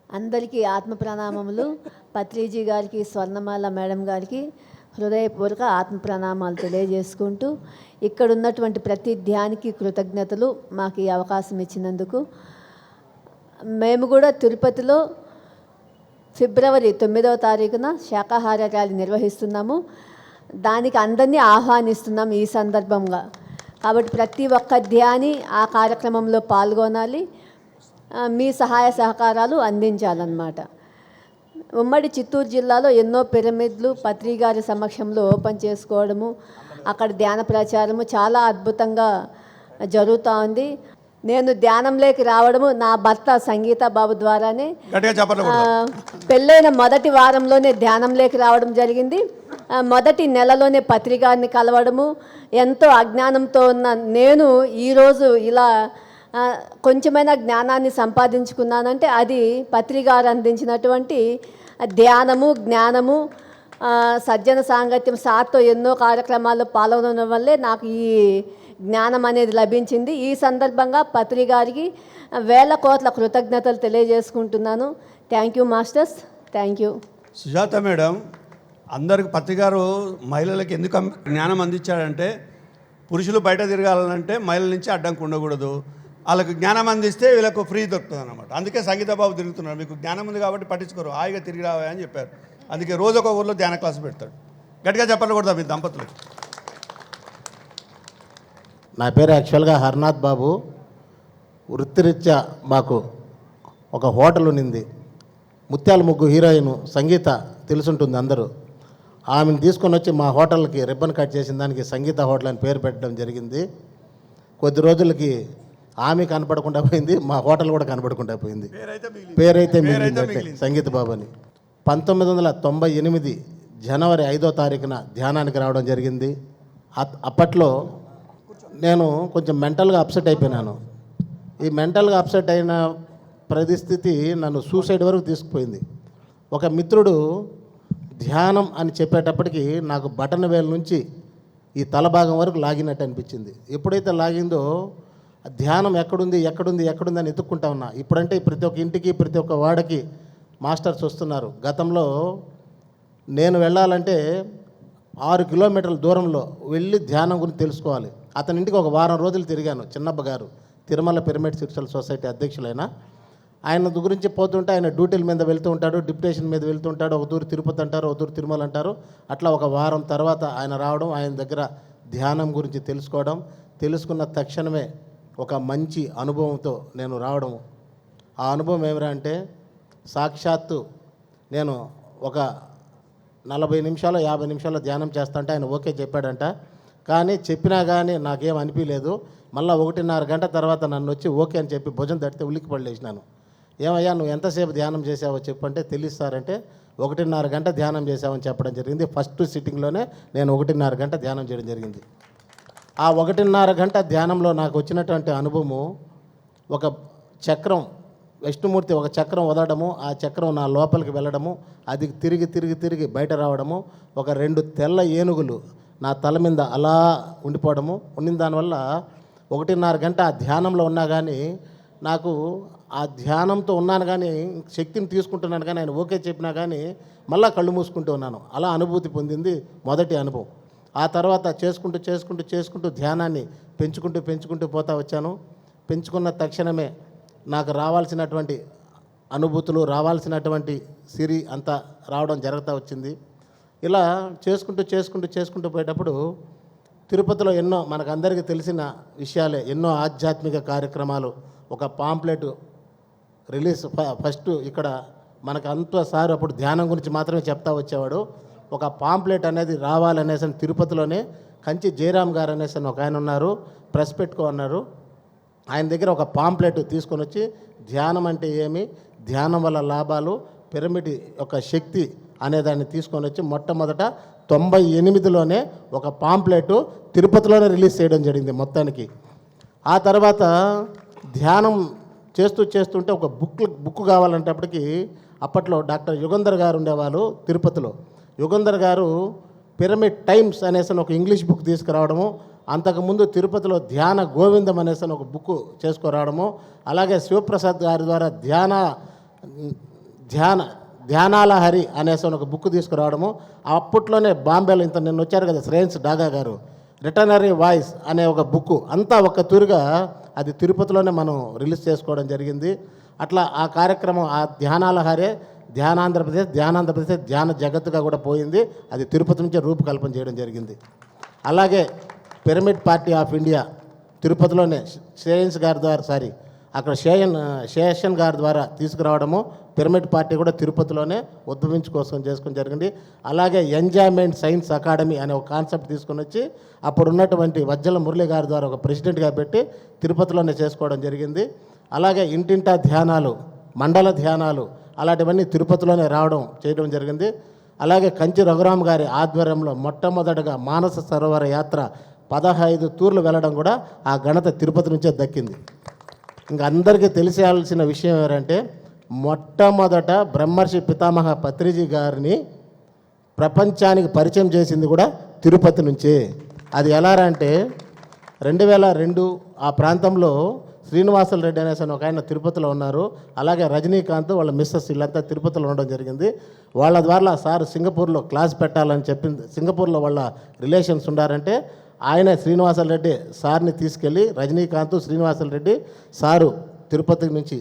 అందరికీ ఆత్మ ప్రణామములు. పత్రిజీ గారికి, స్వర్ణమాల మేడం గారికి హృదయపూర్వక ఆత్మ ప్రణామాలు తెలియజేసుకుంటూ, ఇక్కడ ఉన్నటువంటి ప్రతి ధ్యానికి కృతజ్ఞతలు. మాకు ఈ అవకాశం ఇచ్చినందుకు. మేము కూడా తిరుపతిలో ఫిబ్రవరి 9వ తారీఖున శాకాహార ర్యాలీ నిర్వహిస్తున్నాము. దానికి అందరినీ ఆహ్వానిస్తున్నాం ఈ సందర్భంగా. కాబట్టి ప్రతి ఒక్క ధ్యాని ఆ కార్యక్రమంలో పాల్గొనాలి, మీ సహాయ సహకారాలు అందించాలన్నమాట. ఉమ్మడి చిత్తూరు జిల్లాలో ఎన్నో పిరమిడ్లు పత్రి గారి సమక్షంలో ఓపెన్ చేసుకోవడము, అక్కడ ధ్యాన ప్రచారము చాలా అద్భుతంగా జరుగుతూ ఉంది. నేను ధ్యానంలోకి రావడము నా భర్త సంగీత బాబు ద్వారానే. పెళ్ళైన మొదటి వారంలోనే ధ్యానంలోకి రావడం జరిగింది. మొదటి నెలలోనే పత్రికారిని కలవడము. ఎంతో అజ్ఞానంతో ఉన్న నేను ఈరోజు ఇలా కొంచెమైనా జ్ఞానాన్ని సంపాదించుకున్నానంటే అది పత్రికారు అందించినటువంటి ధ్యానము, జ్ఞానము, సజ్జన సాంగత్యం, సార్తో ఎన్నో కార్యక్రమాల్లో పాల్గొనడం వల్లే నాకు ఈ జ్ఞానం అనేది లభించింది. ఈ సందర్భంగా పత్రికారికి వేల కోట్ల కృతజ్ఞతలు తెలియజేసుకుంటున్నాను. Thank you masters, thank you. Sujatha madam, అందరికి పత్రికారు మహిళలకు ఎందుకు జ్ఞానం అందించాడంటే, పురుషులు బయట తిరగాలంటే మహిళల నుంచి అడ్డంకి ఉండకూడదు, వాళ్ళకు జ్ఞానం అందిస్తే వీళ్ళకు ఫ్రీ దొరుకుతుంది అనమాట. అందుకే సంగీత బాబు తిరుగుతున్నారు. మీకు జ్ఞానం ఉంది కాబట్టి పట్టించుకోరు, హాయిగా తిరిగి రావా అని చెప్పారు. అందుకే రోజు ఒక ఊర్లో ధ్యాన క్లాసు పెడతాడు. గట్టిగా చెప్పకూడదా మీ దంపతులు? నా పేరు యాక్చువల్గా హర్నాథ్ బాబు. వృత్తిరీత్యా మాకు ఒక హోటల్ ఉన్నింది. ముత్యాల ముగ్గు హీరోయిన్ సంగీత తెలుసుంటుంది అందరూ. ఆమెను తీసుకొని వచ్చి మా హోటల్కి రిబ్బన్ కట్ చేసిన దానికి సంగీత హోటల్ అని పేరు పెట్టడం జరిగింది. కొద్ది రోజులకి ఆమె కనపడకుండా పోయింది, మా హోటల్ కూడా కనపడకుండా పోయింది. పేరైతే మిగిలిందంటే సంగీత బాబు అని. 1998 జనవరి 5వ తారీఖున ధ్యానానికి రావడం జరిగింది. అప్పట్లో నేను కొంచెం మెంటల్గా అప్సెట్ అయిపోయినాను. ఈ మెంటల్గా అప్సెట్ అయిన పరిస్థితి నన్ను సూసైడ్ వరకు తీసుకుపోయింది. ఒక మిత్రుడు ధ్యానం అని చెప్పేటప్పటికి నాకు బటన్ వేలు నుంచి ఈ తల భాగం వరకు లాగినట్టు అనిపించింది. ఎప్పుడైతే లాగిందో ధ్యానం ఎక్కడుంది ఎక్కడుంది ఎక్కడుంది అని ఎత్తుక్కుంటా ఉన్నా. ఇప్పుడంటే ప్రతి ఒక్క ఇంటికి ప్రతి ఒక్క వాడకి మాస్టర్స్ వస్తున్నారు. గతంలో నేను వెళ్ళాలంటే 6 కిలోమీటర్ల దూరంలో వెళ్ళి ధ్యానం గురించి తెలుసుకోవాలి. అతని ఇంటికి ఒక వారం రోజులు తిరిగాను. చిన్నప్ప గారు తిరుమల పిరమిడ్ స్పిరిచువల్ సొసైటీ అధ్యక్షులైన ఆయన గురించి పోతుంటే, ఆయన డ్యూటీల మీద వెళ్తూ ఉంటాడు, డిప్యుటేషన్ మీద వెళ్తూ ఉంటాడు. ఒక తూరు తిరుపతి అంటారు, ఒక తూరు తిరుమల అంటారు. అట్లా ఒక వారం తర్వాత ఆయన రావడం, ఆయన దగ్గర ధ్యానం గురించి తెలుసుకోవడం, తెలుసుకున్న తక్షణమే ఒక మంచి అనుభవంతో నేను రావడము. ఆ అనుభవం ఏమిరా అంటే, సాక్షాత్తు నేను ఒక 40 నిమిషాలు 50 నిమిషాలు ధ్యానం చేస్తా అంటే ఆయన ఓకే చెప్పాడంట. కానీ చెప్పినా కానీ నాకేం అనిపించలేదు. మళ్ళీ 1.5 గంట తర్వాత నన్ను వచ్చి ఓకే అని చెప్పి భుజం తడితే ఉలిక్కి పడలేసినాను. ఏమయ్యా నువ్వు ఎంతసేపు ధ్యానం చేసావో చెప్పంటే, తెలుస్తారంటే 1.5 గంట ధ్యానం చేసావని చెప్పడం జరిగింది. ఫస్ట్ సిట్టింగ్లోనే నేను 1.5 గంట ధ్యానం చేయడం జరిగింది. ఆ 1.5 గంట ధ్యానంలో నాకు వచ్చినటువంటి అనుభవము, ఒక చక్రం, విష్ణుమూర్తి ఒక చక్రం వదలడము, ఆ చక్రం నా లోపలికి వెళ్ళడము, అది తిరిగి తిరిగి తిరిగి బయట రావడము, ఒక 2 తెల్ల ఏనుగులు నా తల మీద అలా ఉండిపోవడము. ఉండిన దానివల్ల 1.5 గంట ఆ ధ్యానంలో ఉన్నా కానీ నాకు ఆ ధ్యానంతో ఉన్నాను, కానీ శక్తిని తీసుకుంటున్నాను. కానీ ఆయన ఓకే చెప్పినా కానీ మళ్ళీ కళ్ళు మూసుకుంటూ ఉన్నాను. అలా అనుభూతి పొందింది మొదటి అనుభవం. ఆ తర్వాత చేసుకుంటూ చేసుకుంటూ చేసుకుంటూ ధ్యానాన్ని పెంచుకుంటూ పోతా వచ్చాను. పెంచుకున్న తక్షణమే నాకు రావాల్సినటువంటి అనుభూతులు, రావాల్సినటువంటి సిరి అంతా రావడం జరుగుతూ వచ్చింది. ఇలా చేసుకుంటూ పోయేటప్పుడు తిరుపతిలో ఎన్నో మనకందరికీ తెలిసిన విషయాలే, ఎన్నో ఆధ్యాత్మిక కార్యక్రమాలు. ఒక పాంప్లెట్ రిలీజ్ ఫస్ట్ ఇక్కడ మనకు అంత సార్ అప్పుడు ధ్యానం గురించి మాత్రమే చెప్తా వచ్చేవాడు. ఒక పాంప్లెట్ అనేది రావాలనేసి తిరుపతిలోనే కంచి జయరామ్ గారు అనేసి ఒక ఆయన ఉన్నారు, ప్రెస్ పెట్టుకో అన్నారు. ఆయన దగ్గర ఒక పాంప్లెట్ తీసుకొని వచ్చి ధ్యానం అంటే ఏమి, ధ్యానం వల్ల లాభాలు, పిరమిడ్ యొక్క శక్తి అనేదాన్ని తీసుకొని వచ్చి మొట్టమొదట 98లోనే ఒక పాంప్లెట్ తిరుపతిలోనే రిలీజ్ చేయడం జరిగింది మొత్తానికి. ఆ తర్వాత ధ్యానం చేస్తుంటే ఒక బుక్ కావాలంటప్పటికి అప్పట్లో డాక్టర్ యుగంధర్ గారు ఉండేవాళ్ళు తిరుపతిలో. యుగంధర్ గారు పిరమిడ్ టైమ్స్ అనేసి ఒక ఇంగ్లీష్ బుక్ తీసుకురావడము, అంతకుముందు తిరుపతిలో ధ్యాన గోవిందం అనేసి ఒక బుక్ చేసుకురావడము, అలాగే శివప్రసాద్ గారి ద్వారా ధ్యాన ధ్యానాల హరి అనేసి ఒక బుక్ తీసుకురావడము, అప్పట్లోనే బాంబేలో ఇంత నిన్న వచ్చారు కదా శ్రేయన్స్ డాగా గారు, రిటర్నరీ వాయిస్ అనే ఒక బుక్ అంతా ఒక తూరుగా అది తిరుపతిలోనే మనం రిలీజ్ చేసుకోవడం జరిగింది. అట్లా ఆ కార్యక్రమం ఆ ధ్యానాల హరే ధ్యానాంధ్రప్రదేశ్ ధ్యాన జగత్తుగా కూడా పోయింది. అది తిరుపతి నుంచే రూపకల్పన చేయడం జరిగింది. అలాగే పిరమిడ్ పార్టీ ఆఫ్ ఇండియా తిరుపతిలోనే శ్రేయన్స్ గారి ద్వారా అక్కడ శేషన్ గారి ద్వారా తీసుకురావడము, పిరమిడ్ పార్టీ కూడా తిరుపతిలోనే ఉద్భవించుకోసం చేసుకుని జరిగింది. అలాగే ఎంజాయ్మెంట్ సైన్స్ అకాడమీ అనే ఒక కాన్సెప్ట్ తీసుకొని వచ్చి అప్పుడు ఉన్నటువంటి వజ్జల మురళి గారి ద్వారా ఒక ప్రెసిడెంట్గా పెట్టి తిరుపతిలోనే చేసుకోవడం జరిగింది. అలాగే ఇంటింటా ధ్యానాలు, మండల ధ్యానాలు అలాంటివన్నీ తిరుపతిలోనే చేయడం జరిగింది. అలాగే కంచి రఘురామ్ గారి ఆధ్వర్యంలో మొట్టమొదటగా మానస సరోవర యాత్ర 15 తూర్లు వెళ్ళడం కూడా ఆ ఘనత తిరుపతి నుంచే దక్కింది. ఇంకా అందరికీ తెలిసేయాల్సిన విషయం ఏంటంటే మొట్టమొదట బ్రహ్మర్షి పితామహ పత్రిజీ గారిని ప్రపంచానికి పరిచయం చేసింది కూడా తిరుపతి నుంచే. అది ఎలా అంటే 2002 ఆ ప్రాంతంలో శ్రీనివాసులు రెడ్డి అనేసి ఒక ఆయన తిరుపతిలో ఉన్నారు. అలాగే రజనీకాంత్ వాళ్ళ మిస్సెస్ వీళ్ళంతా తిరుపతిలో ఉండడం జరిగింది. వాళ్ళ ద్వారా సార్ సింగపూర్లో క్లాస్ పెట్టాలని చెప్పింది. సింగపూర్లో వాళ్ళ రిలేషన్స్ ఉండారంటే ఆయన శ్రీనివాసులు రెడ్డి సార్ని తీసుకెళ్ళి రజనీకాంత్ శ్రీనివాసులు రెడ్డి సారు తిరుపతి నుంచి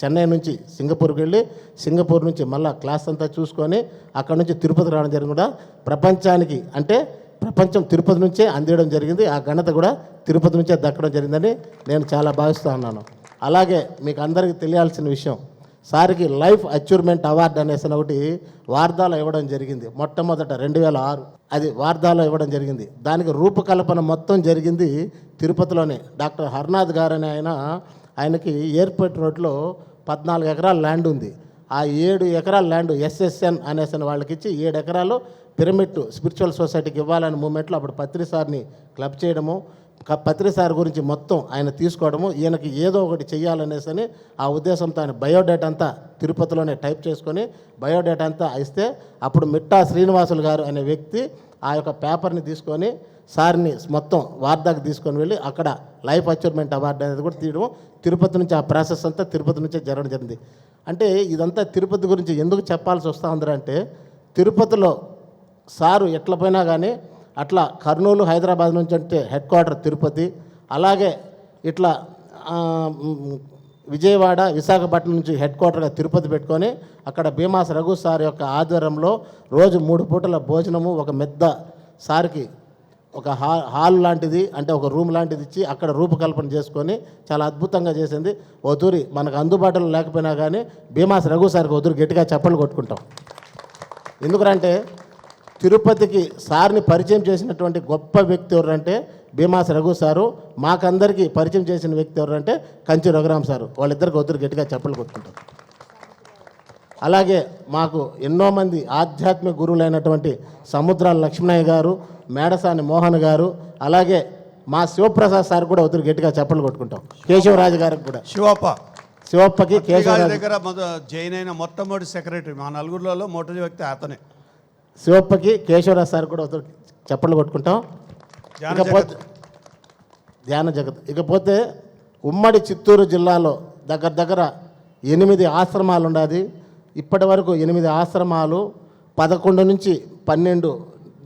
చెన్నై నుంచి సింగపూర్కి వెళ్ళి సింగపూర్ నుంచి మళ్ళీ క్లాస్ అంతా చూసుకొని అక్కడ నుంచి తిరుపతికి రావడం జరిగింది. కూడా ప్రపంచానికి అంటే ప్రపంచం తిరుపతి నుంచే అందించడం జరిగింది. ఆ ఘనత కూడా తిరుపతి నుంచే దక్కడం జరిగిందని నేను చాలా భావిస్తూ ఉన్నాను. అలాగే మీకు అందరికీ తెలియాల్సిన విషయం, సార్కి లైఫ్ అచీవ్మెంట్ అవార్డు అనేసి ఒకటి వార్దాలో ఇవ్వడం జరిగింది. మొట్టమొదట 2006 అది వార్దాలో ఇవ్వడం జరిగింది. దానికి రూపకల్పన మొత్తం జరిగింది తిరుపతిలోనే. డాక్టర్ హర్నాథ్ గారు అనే ఆయనకి ఎయిర్పోర్ట్ రోడ్లో 14 ఎకరాల ల్యాండ్ ఉంది. ఆ 7 ఎకరాల ల్యాండ్ ఎస్ఎస్ఎన్ అనేసిన వాళ్ళకి ఇచ్చి 7 ఎకరాలు పిరమిడ్ స్పిరిచువల్ సొసైటీకి ఇవ్వాలనే మూమెంట్లో అప్పుడు పత్రి సార్ని క్లబ్ చేయడము, పత్రి సార్ గురించి మొత్తం ఆయన తీసుకోవడము, ఈయనకి ఏదో ఒకటి చెయ్యాలనేసి ఆ ఉద్దేశంతో ఆయన బయోడేటా అంతా తిరుపతిలోనే టైప్ చేసుకొని బయోడేటా అంతా ఇస్తే అప్పుడు మిట్టా శ్రీనివాసులు గారు అనే వ్యక్తి ఆ యొక్క పేపర్ని తీసుకొని సార్ని మొత్తం వార్దాకి తీసుకొని వెళ్ళి అక్కడ లైఫ్ అచీవ్మెంట్ అవార్డు అనేది కూడా తీయడం, తిరుపతి నుంచి ఆ ప్రాసెస్ అంతా తిరుపతి నుంచే జరగడం జరిగింది. అంటే ఇదంతా తిరుపతి గురించి ఎందుకు చెప్పాల్సి వస్తూ ఉందంటే తిరుపతిలో సారు ఎట్లా పోయినా కానీ అట్లా కర్నూలు హైదరాబాద్ నుంచి అంటే హెడ్ క్వార్టర్ తిరుపతి, అలాగే ఇట్లా విజయవాడ విశాఖపట్నం నుంచి హెడ్ క్వార్టర్గా తిరుపతి పెట్టుకొని అక్కడ భీమాస్ రఘు సార్ యొక్క ఆధ్వర్యంలో రోజు 3 పూటల భోజనము, ఒక మెద్ద సార్కి ఒక హాల్ లాంటిది అంటే ఒక రూమ్ లాంటిది ఇచ్చి అక్కడ రూపకల్పన చేసుకొని చాలా అద్భుతంగా చేసింది. ఓతూరి మనకు అందుబాటులో లేకపోయినా కానీ భీమాస్ రఘు సార్కి ఓతూరి గట్టిగా చప్పట్లు కొట్టుకుంటాం. ఎందుకంటే తిరుపతికి సార్ని పరిచయం చేసినటువంటి గొప్ప వ్యక్తి ఎవరంటే భీమాస్ రఘు సారు, మాకందరికీ పరిచయం చేసిన వ్యక్తి ఎవరంటే కంచి రఘురామ్ సారు. వాళ్ళిద్దరికి ఓతూరి గట్టిగా చప్పట్లు కొట్టుకుంటాం. అలాగే మాకు ఎన్నో మంది ఆధ్యాత్మిక గురువులైనటువంటి సముద్రాల లక్ష్మణయ్య గారు, మేడసాని మోహన్ గారు, అలాగే మా శివప్రసాద్ సార్ కూడా ఒకరు గట్టిగా చప్పట్లు కొట్టుకుంటాం. కేశవరాజు గారికి కూడా శివప్పకి కేశవరాజు దగ్గర జైన్ అయిన మొట్టమొదటి సెక్రటరీ మా నలుగురిలో మొదటి వ్యక్తి అతనే. శివప్పకి కేశవరాజు సార్ కూడా ఒకరు చప్పట్లు కొట్టుకుంటాం. ఇకపోతే ధ్యాన జగత్. ఇకపోతే ఉమ్మడి చిత్తూరు జిల్లాలో దగ్గర 8 ఆశ్రమాలు ఉండాలి. ఇప్పటి వరకు 8 ఆశ్రమాలు, 11 నుంచి 12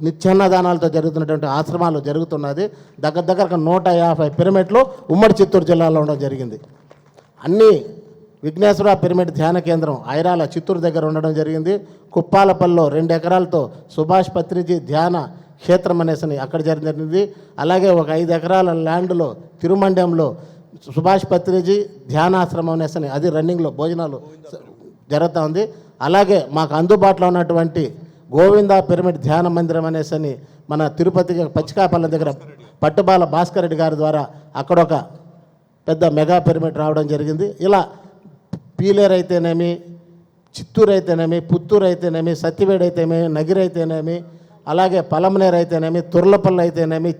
నిత్యాన్నదానాలతో జరుగుతున్నటువంటి ఆశ్రమాలు జరుగుతున్నది. దగ్గర 150 పిరమిడ్లు ఉమ్మడి చిత్తూరు జిల్లాలో ఉండడం జరిగింది. అన్నీ విఘ్నేశ్వర పిరమిడ్ ధ్యాన కేంద్రం ఐరాల చిత్తూరు దగ్గర ఉండడం జరిగింది. కుప్పాలపల్లిలో 2 ఎకరాలతో సుభాష్ పత్రిజీ ధ్యాన క్షేత్రం అనేసి అక్కడ జరిగింది. అలాగే ఒక 5 ఎకరాల ల్యాండ్లో తిరుమండ్యంలో సుభాష్ పత్రిజీ ధ్యానాశ్రమం అనేసి అది రన్నింగ్లో భోజనాలు జరుగుతూ ఉంది. అలాగే మాకు అందుబాటులో ఉన్నటువంటి గోవిందా పిరమిడ్ ధ్యాన మందిరం అనేసి మన తిరుపతికి పచ్చికాపల్లి దగ్గర పట్టుబాల భాస్కర్ రెడ్డి గారి ద్వారా అక్కడ ఒక పెద్ద మెగా పిరమిడ్ రావడం జరిగింది. ఇలా పీలేరు అయితేనేమి, చిత్తూరు అయితేనేమి, పుత్తూరు అయితేనేమి, సత్యవేడు అయితేనేమి, నగిరి అయితేనేమి, అలాగే పలమనేరు అయితేనేమి, తుర్లపల్లి అయితేనేమి,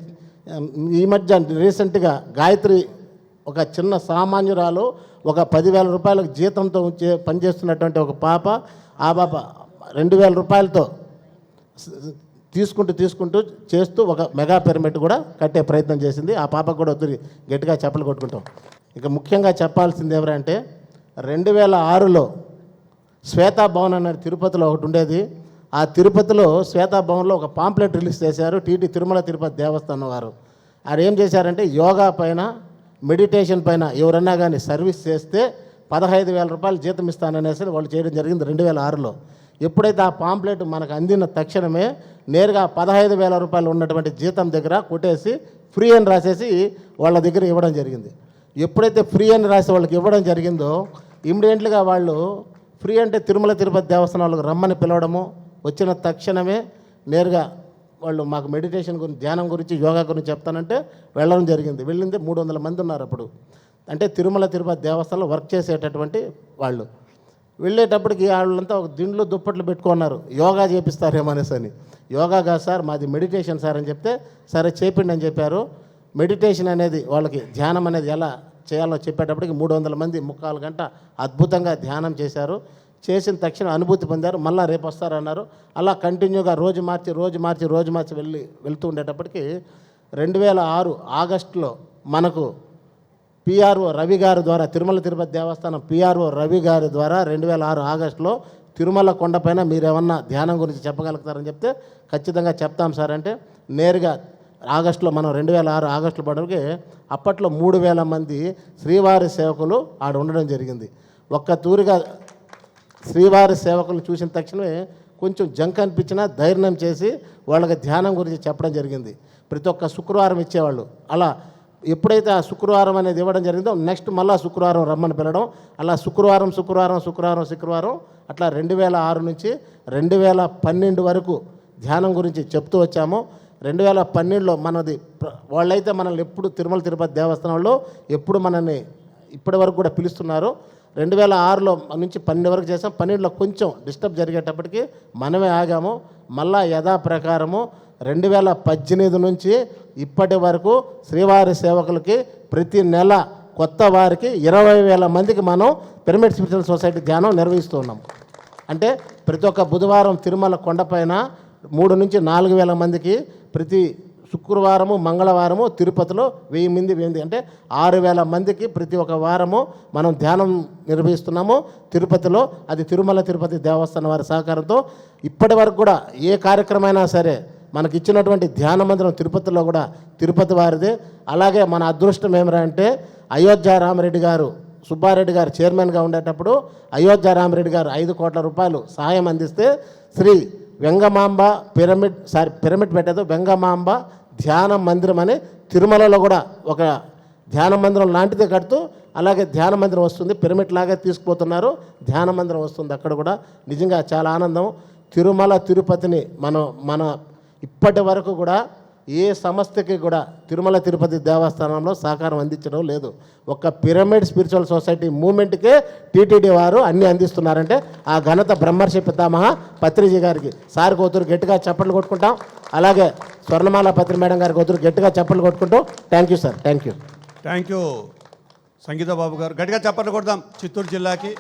ఈ మధ్య రీసెంట్గా గాయత్రి ఒక చిన్న సామాన్యురాలు ఒక 10,000 రూపాయలకు జీతంతో పనిచేస్తున్నటువంటి ఒక పాప, ఆ పాప 2,000 రూపాయలతో తీసుకుంటూ చేస్తూ ఒక మెగా పిరమిడ్ కూడా కట్టే ప్రయత్నం చేసింది. ఆ పాపకు కూడా వద్దు గట్టిగా చప్పలు కొట్టుకుంటాం. ఇక ముఖ్యంగా చెప్పాల్సింది ఎవరంటే 2006లో శ్వేతా భవన్ అనేది తిరుపతిలో ఒకటి ఉండేది. ఆ తిరుపతిలో శ్వేతా భవన్లో ఒక పాంప్లెట్ రిలీజ్ చేశారు టీటీ తిరుమల తిరుపతి దేవస్థానం వారు. అది ఏం చేశారంటే యోగా పైన, మెడిటేషన్ పైన ఎవరన్నా కానీ సర్వీస్ చేస్తే 15,000 రూపాయలు జీతం ఇస్తాననేసి వాళ్ళు చేయడం జరిగింది 2006లో. ఎప్పుడైతే ఆ పాంప్లెట్ మనకు అందిన తక్షణమే నేరుగా 15,000 రూపాయలు ఉన్నటువంటి జీతం దగ్గర కొట్టేసి ఫ్రీ అని రాసేసి వాళ్ళ దగ్గర ఇవ్వడం జరిగింది. ఎప్పుడైతే ఫ్రీ అని రాసి వాళ్ళకి ఇవ్వడం జరిగిందో ఇమ్మీడియట్గా వాళ్ళు ఫ్రీ అంటే తిరుమల తిరుపతి దేవస్థానం వాళ్ళకి రమ్మని పిలవడము, వచ్చిన తక్షణమే నేరుగా వాళ్ళు మాకు మెడిటేషన్ గురించి, ధ్యానం గురించి, యోగా గురించి చెప్తానంటే వెళ్ళడం జరిగింది. వెళ్ళింది 300 మంది ఉన్నారు అప్పుడు. అంటే తిరుమల తిరుపతి దేవస్థానంలో వర్క్ చేసేటటువంటి వాళ్ళు. వెళ్ళేటప్పటికి వాళ్ళంతా ఒక దిండ్లు దుప్పట్లు పెట్టుకున్నారు, యోగా చేపిస్తారేమో అనేసి అని. యోగా కాదు సార్, మాది మెడిటేషన్ సార్ అని చెప్తే సరే చేపిండి అని చెప్పారు. మెడిటేషన్ అనేది వాళ్ళకి ధ్యానం అనేది ఎలా చేయాలో చెప్పేటప్పటికి 300 మంది 3/4 గంట అద్భుతంగా ధ్యానం చేశారు. చేసిన తక్షణ అనుభూతి పొందారు. మళ్ళీ రేపు వస్తారన్నారు. అలా కంటిన్యూగా రోజు మార్చి వెళ్తూ ఉండేటప్పటికి 2006 ఆగస్టులో మనకు పిఆర్ఓ రవి గారి ద్వారా, తిరుమల తిరుపతి దేవస్థానం పిఆర్ఓ రవి గారి ద్వారా 2006 ఆగస్టులో తిరుమల కొండపైన మీరేమన్నా ధ్యానం గురించి చెప్పగలుగుతారని చెప్తే ఖచ్చితంగా చెప్తాం సార్ అంటే నేరుగా ఆగస్టులో మనం 2006 ఆగస్టులో పడడానికి అప్పట్లో 3,000 మంది శ్రీవారి సేవకులు ఆడ ఉండడం జరిగింది. ఒక్క తూరిగా శ్రీవారి సేవకులు చూసిన తక్షణమే కొంచెం జంక్ అనిపించినా ధైర్యం చేసి వాళ్ళకి ధ్యానం గురించి చెప్పడం జరిగింది. ప్రతి ఒక్క శుక్రవారం ఇచ్చేవాళ్ళు. అలా ఎప్పుడైతే ఆ శుక్రవారం అనేది ఇవ్వడం జరిగిందో నెక్స్ట్ మళ్ళీ శుక్రవారం రమ్మని పిలవడం, అలా శుక్రవారం అట్లా 2006 నుంచి 2012 వరకు ధ్యానం గురించి చెప్తూ వచ్చాము. 2012లో మనది వాళ్ళైతే మనల్ని ఎప్పుడు తిరుమల తిరుపతి దేవస్థానంలో ఎప్పుడు మనల్ని ఇప్పటి వరకు కూడా పిలుస్తున్నారు. 2006లో నుంచి 12 వరకు చేసాం. 12లో కొంచెం డిస్టర్బ్ జరిగేటప్పటికి మనమే ఆగాము. మళ్ళా యథాప్రకారము 2018 నుంచి ఇప్పటి వరకు శ్రీవారి సేవకులకి ప్రతి నెల కొత్త వారికి 20,000 మందికి మనం పిరమిడ్ స్పిరిచువల్ సొసైటీ ధ్యానం నిర్వహిస్తూ ఉన్నాం. అంటే ప్రతి ఒక్క బుధవారం తిరుమల కొండపైన 3 నుంచి 4,000 మందికి, ప్రతి శుక్రవారము మంగళవారము తిరుపతిలో 1,000 మంది అంటే 6,000 మందికి ప్రతి ఒక్క వారము మనం ధ్యానం నిర్వహిస్తున్నాము తిరుపతిలో. అది తిరుమల తిరుపతి దేవస్థానం వారి సహకారంతో ఇప్పటి వరకు కూడా ఏ కార్యక్రమైనా సరే మనకి ఇచ్చినటువంటి ధ్యాన మందిరం తిరుపతిలో కూడా తిరుపతి వారిదే. అలాగే మన అదృష్టం ఏమిరా అంటే అయోధ్య రామరెడ్డి గారు, సుబ్బారెడ్డి గారు చైర్మన్గా ఉండేటప్పుడు అయోధ్య రామరెడ్డి గారు 5 కోట్ల రూపాయలు సహాయం అందిస్తే శ్రీ వెంగమాంబ పిరమిడ్ పెట్టేది వెంగమాంబ ధ్యాన మందిరం అని తిరుమలలో కూడా ఒక ధ్యాన మందిరం లాంటిదే కడుతూ అలాగే ధ్యాన మందిరం వస్తుంది. పిరమిడ్ లాగే తీసుకుపోతున్నారు, ధ్యాన మందిరం వస్తుంది అక్కడ కూడా. నిజంగా చాలా ఆనందం. తిరుమల తిరుపతిని మన ఇప్పటి వరకు కూడా ఏ సంస్థకి కూడా తిరుమల తిరుపతి దేవస్థానంలో సహకారం అందించడం లేదు. ఒక పిరమిడ్ స్పిరిచువల్ సొసైటీ మూమెంట్కే టీటీడీ వారు అన్నీ అందిస్తున్నారంటే ఆ ఘనత బ్రహ్మర్షి పితామహ పత్రిజీ గారికి. సార్ కూతురు గట్టిగా చప్పట్లు కొట్టుకుంటాం. అలాగే స్వర్ణమాల పత్రి మేడం గారి కూతురు గట్టిగా చప్పట్లు కొట్టుకుంటాం. Thank you sir. Thank you Sangeetha Babu గారు. గట్టిగా చప్పట్లు కొడదాం చిత్తూరు జిల్లాకి.